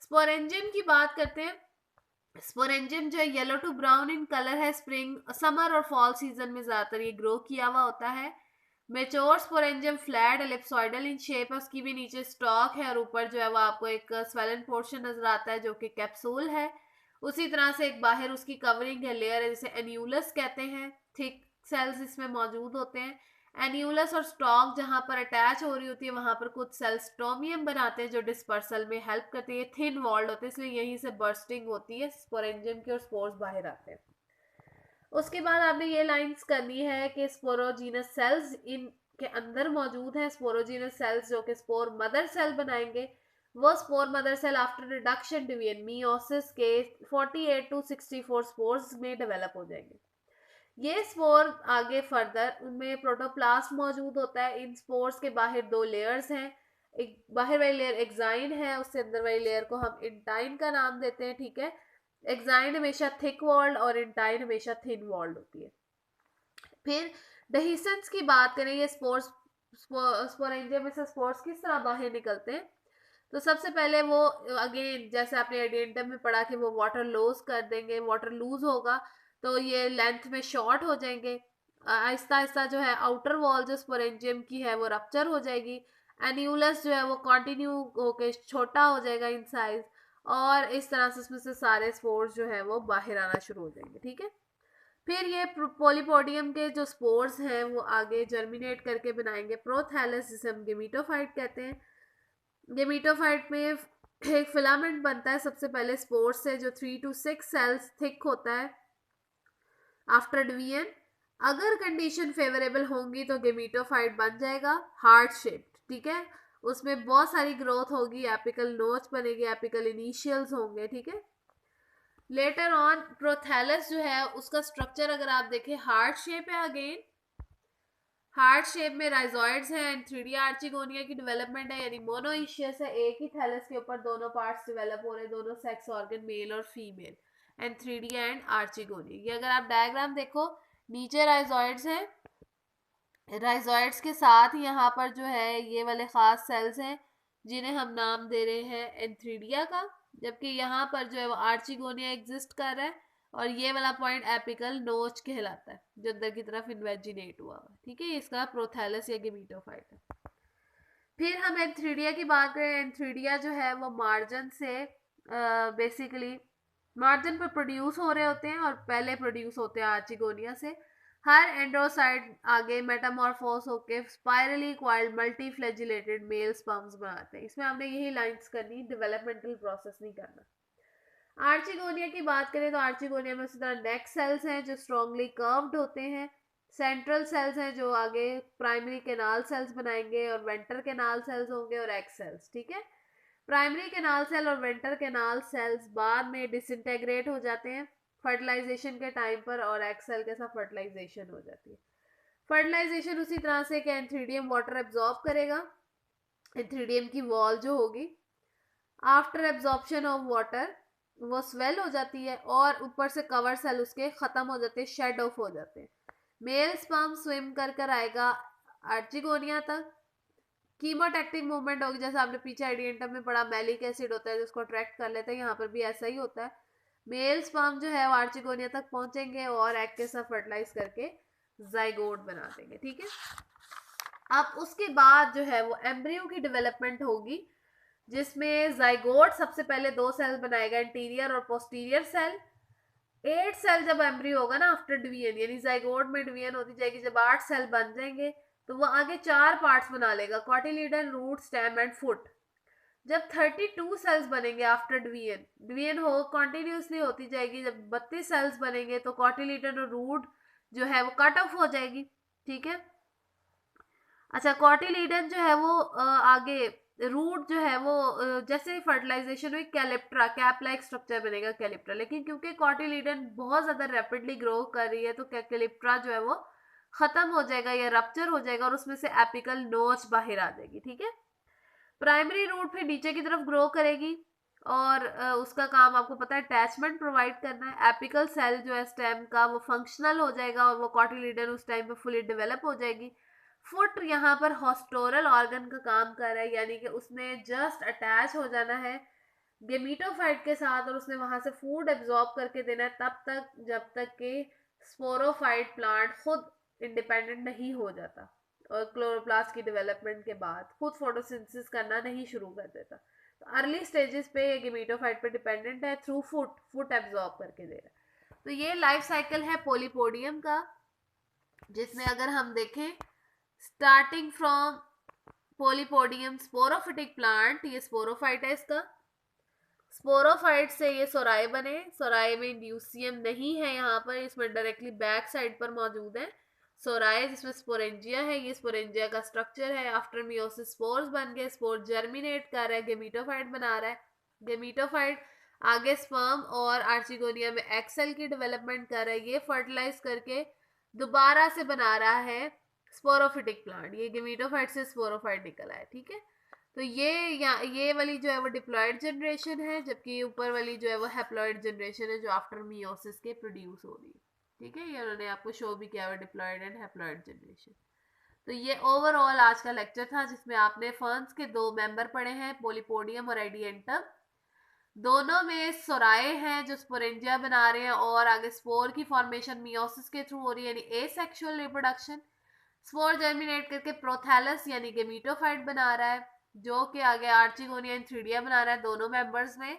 स्पोरेंजियम की बात करते हैं। स्पोरेंजियम जो है yellow to brown in colour है, स्प्रिंग, समर और फॉल सीजन में ज्यादातर ये ग्रो किया हुआ होता है। Mature sporangium flat ellipsoidal in shape है, उसकी भी नीचे स्टॉक है और ऊपर जो है वो आपको एक स्वेलन पोर्शन नजर आता है जो कि कैप्सूल है। उसी तरह से एक बाहर उसकी कवरिंग है, लेयर है, जिसे एन्यूलस कहते हैं। थिक सेल्स इसमें मौजूद होते हैं। एन्यूलस और स्टॉक जहां पर अटैच हो रही होती है वहां पर कुछ सेल्स स्टोमियम बनाते हैं जो डिस्पर्सल में हेल्प करती है। थिन वॉल्ड होते हैं इसलिए यहीं से बर्स्टिंग होती है स्पोरेंजियम की और स्पोर्स बाहर आते हैं। उसके बाद आपने ये लाइंस करनी है कि स्पोरोजीनस सेल्स इन के अंदर मौजूद है। स्पोरोजीनस सेल्स जो कि स्पोर मदर सेल बनाएंगे, वो spore mother cell after reduction division meiosis के 48 टू 64 स्पोर्स में डेवलप हो जाएंगे। ये स्पोर आगे फर्दर उनमें प्रोटोप्लास्ट मौजूद होता है। इन स्पोर्स के बाहर दो लेयर्स हैं, एक बाहर वाली लेयर एक्साइन है, उससे अंदर वाली लेयर को हम इंटाइन का नाम देते हैं, ठीक है। एक्साइन हमेशा थिक वॉल्ड और इंटाइन हमेशा थिन वॉल्ड होती है। फिर डेहिसेंस की बात करें, ये स्पोर्स स्पोरेंजियम में से स्पोर्स किस तरह बाहर निकलते हैं। तो सबसे पहले वो अगेन जैसे आपने एडिएंटम में पढ़ा कि वो वाटर लॉस कर देंगे, वाटर लूज होगा तो ये लेंथ में शॉर्ट हो जाएंगे। आहिस्ता आहिस्ता जो है आउटर वॉल जो स्पोरेंजियम की है वो रप्चर हो जाएगी। एन्यूलस जो है वो कंटिन्यू होके छोटा हो जाएगा इन साइज और इस तरह से उसमें से सारे स्पोर्स जो है वो बाहर आना शुरू हो जाएंगे, ठीक है। फिर ये पॉलीपोडियम के जो स्पोर्स हैं वो आगे जर्मिनेट करके बनाएंगे प्रोथैलस, जिसे हम गेमीटोफाइट कहते हैं। गेमीटोफाइट में एक फिलामेंट बनता है सबसे पहले स्पोर्स से जो 3 to 6 सेल्स थिक होता है आफ्टर डिवीजन। अगर कंडीशन फेवरेबल होंगी तो गेमीटोफाइट बन जाएगा हार्ट शेप्ड, ठीक है। उसमें बहुत सारी ग्रोथ होगी, एपिकल नोच बनेगी, एपिकल इनिशियल्स होंगे, ठीक है। लेटर ऑन प्रोथैलस जो है उसका स्ट्रक्चर अगर आप देखें हार्ट शेप है, अगेन हार्ट शेप में राइजोइड्स हैं एंड 3D आर्चिगोनिया की डेवलपमेंट है, यानी मोनोइशियस है, एक ही थैलस के ऊपर दोनों पार्ट्स डेवलप हो रहे हैं, दोनों सेक्स ऑर्गन मेल और female, and 3D and archegonia. ये अगर आप डायग्राम देखो, नीचे राइजोइड्स हैं, राइजोइड्स के साथ यहाँ पर जो है ये वाले खास सेल्स हैं जिन्हें हम नाम दे रहे हैं एंथ्रीडिया का, जबकि यहाँ पर जो है वो आर्चिगोनिया एग्जिस्ट कर रहा है, और ये वाला पॉइंट एपिकल नोच कहलाता है जो अंदर की तरफ इन्वेजिनेट हुआ हुआ है, ठीक है, इसका प्रोथैलस या गेमीटोफाइट है। फिर हम एंथ्रीडिया की बात करें, एंथ्रीडिया जो है वो मार्जिन से बेसिकली मार्जिन पर प्रोड्यूस हो रहे होते हैं और पहले प्रोड्यूस होते हैं आर्चिगोनिया से। हर एंड्रोसाइड आगे मेटामॉर्फोस होके spirally coiled multi flagellated male sperms बनाते हैं। इसमें हमने यही लाइंस करनी, डेवलपमेंटल प्रोसेस नहीं करना। आर्चिगोनिया की बात करें तो आर्चिगोनिया में उसी तरह नेक सेल्स हैं जो स्ट्रॉन्गली कर्व्ड होते हैं, सेंट्रल सेल्स हैं जो आगे प्राइमरी कैनाल सेल्स बनाएंगे, और वेंटर कैनाल सेल्स होंगे, और एग सेल्स, ठीक है। प्राइमरी कैनाल सेल और वेंटर कैनाल सेल्स बाद में डिसइंटेग्रेट हो जाते हैं फर्टिलाइजेशन के टाइम पर, और एग सेल के साथ फर्टिलाइजेशन हो जाती है। फर्टिलाइजेशन उसी तरह से कि एंथ्रीडियम वाटर एब्जॉर्ब करेगा, एंथ्रीडियम की वॉल जो होगी आफ्टर एब्जॉर्प्शन ऑफ वाटर वो स्वेल हो जाती है, और ऊपर से कवर सेल उसके खत्म हो जाते हैं, शेड ऑफ हो जाते हैं। मेल स्पर्म स्विम कर कर आएगा आर्चिगोनिया तक, कीमोटैक्टिक मूवमेंट होगी, जैसे आपने पीछे एडिएंटम में पढ़ा मैलिक एसिड होता है जिसको अट्रैक्ट कर लेते हैं, यहाँ पर भी ऐसा ही होता है। मेल स्पर्म जो है वो आर्चिगोनिया तक पहुंचेंगे और एग के साथ फर्टिलाइज करके जाइगोट बना देंगे, ठीक है। अब उसके बाद जो है वो एम्ब्रियो की डेवलपमेंट होगी, जिसमें जाइगोट सबसे पहले दो सेल बनाएगा, इंटीरियर और पोस्टीरियर सेल। 8 सेल जब एम्ब्रियो होगा ना आफ्टर डिवीजन, यानी जाइगोट में डिवीजन होती जाएगी, जब 8 सेल बन जाएंगे तो वो आगे 4 पार्ट्स बना लेगा, cotyledon, root, stem and foot. जब 32 सेल्स बनेंगे आफ्टर डिवीजन, डिवीजन हो कंटिन्यूसली होती जाएगी, जब 32 सेल्स बनेंगे तो कॉटिलीडन और रूट जो है वो कट ऑफ हो जाएगी, ठीक है। अच्छा, कॉटिलीडन जो है वो आगे रूट जो है वो जैसे फर्टिलाइजेशन हुई कैलिप्ट्रा कैप लाइक स्ट्रक्चर बनेगा कैलिप्ट्रा, लेकिन क्योंकि कॉटिलीडन बहुत ज्यादा रैपिडली ग्रो कर रही है तो कैलिप्ट्रा जो है वो खत्म हो जाएगा या रप्चर हो जाएगा और उसमें से एपिकल नोच बाहर आ जाएगी, ठीक है। प्राइमरी रूट फिर नीचे की तरफ ग्रो करेगी और उसका काम आपको पता है अटैचमेंट प्रोवाइड करना है। एपिकल सेल जो है स्टेम का वो फंक्शनल हो जाएगा और वो कॉटिलीडन उस टाइम पे फुली डेवलप हो जाएगी। फुट यहाँ पर हॉस्टोरल ऑर्गन का काम कर रहा है, यानी कि उसने जस्ट अटैच हो जाना है गेमीटोफाइट के साथ और उसने वहां से फूड एब्जॉर्ब करके देना है तब तक जब तक कि स्पोरोफाइट प्लांट खुद इंडिपेंडेंट नहीं हो जाता और क्लोरोप्लास्ट की डेवलपमेंट के बाद खुद फोटोसिंथेसिस करना नहीं शुरू कर देता। तो अर्ली स्टेजेस पे ये गेमीटोफाइट पे डिपेंडेंट है, थ्रू फुट एब्जॉर्ब करके दे रहा है। तो ये लाइफ साइकिल है पोलीपोडियम का, जिसमें अगर हम देखें स्टार्टिंग फ्रॉम पोलीपोडियम स्पोरोफिटिक प्लांट, ये स्पोरोफाइट है इसका, स्पोरोफाइट से ये सोराय बने, सोराय में इंड्यूसियम नहीं है यहाँ पर, इसमें डायरेक्टली बैक साइड पर मौजूद है सोराय जिसमें स्पोरेंजिया है, ये स्पोरेंजिया का स्ट्रक्चर है। आफ्टर मियोसिस स्पोर्स बन गए, स्पोर जर्मिनेट कर रहा है, गेमीटोफाइट बना रहा है, गेमीटोफाइट आगे स्पर्म और आर्चिगोनिया में एक्सेल की डेवलपमेंट कर रहा है, ये फर्टिलाइज करके दोबारा से बना रहा है स्पोरोफिटिक प्लांट, ये गेमीटोफाइट से स्पोरोफाइट निकला है, ठीक है। तो ये वाली जो है वो डिप्लॉयड जनरेशन है, जबकि ऊपर वाली जो है वो हैप्लॉयड जनरेशन है जो आफ्टर मियोसिस के प्रोड्यूस हो रही है, ठीक है। ये उन्होंने आपको शो भी किया हुआ डिप्लॉयड एंड हैप्लॉयड जनरेशन। तो ये ओवरऑल आज का लेक्चर था जिसमें आपने फर्न्स के दो मेंबर पढ़े हैं, पोलीपोडियम और एडिएंटम। दोनों में सोराए हैं जो स्पोरेंजिया बना रहे हैं और आगे स्पोर की फॉर्मेशन मियोसिस के थ्रू हो रही है, यानी एसेक्सुअल रिप्रोडक्शन। स्पोर जर्मिनेट करके प्रोथैलस यानी गेमीटोफाइट बना रहा है जो कि आगे आर्चिगोनिया एंड थ्रीडिया बना रहा है दोनों मेंबर्स में,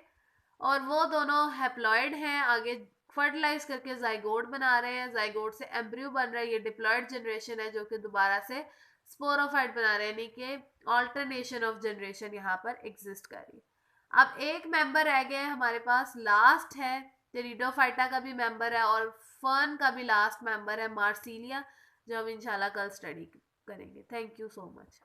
और वो दोनों हैप्लॉइड हैं, आगे फर्टिलाइज करके जाइगोट बना रहे हैं, जाइगोट से एम्ब्रियो बन रहा है, ये डिप्लॉयड जनरेशन है जो कि दोबारा से स्पोरोफाइट बना रहे हैं, यानी कि ऑल्टरनेशन ऑफ जनरेशन यहाँ पर एग्जिस्ट कर रही है। अब एक मेंबर रह गया है हमारे पास, लास्ट है, टेरिडोफाइटा का भी मेंबर है और फर्न का भी लास्ट मेंबर है मार्सिलिया, जो हम इंशाल्लाह कल स्टडी करेंगे। Thank you so much.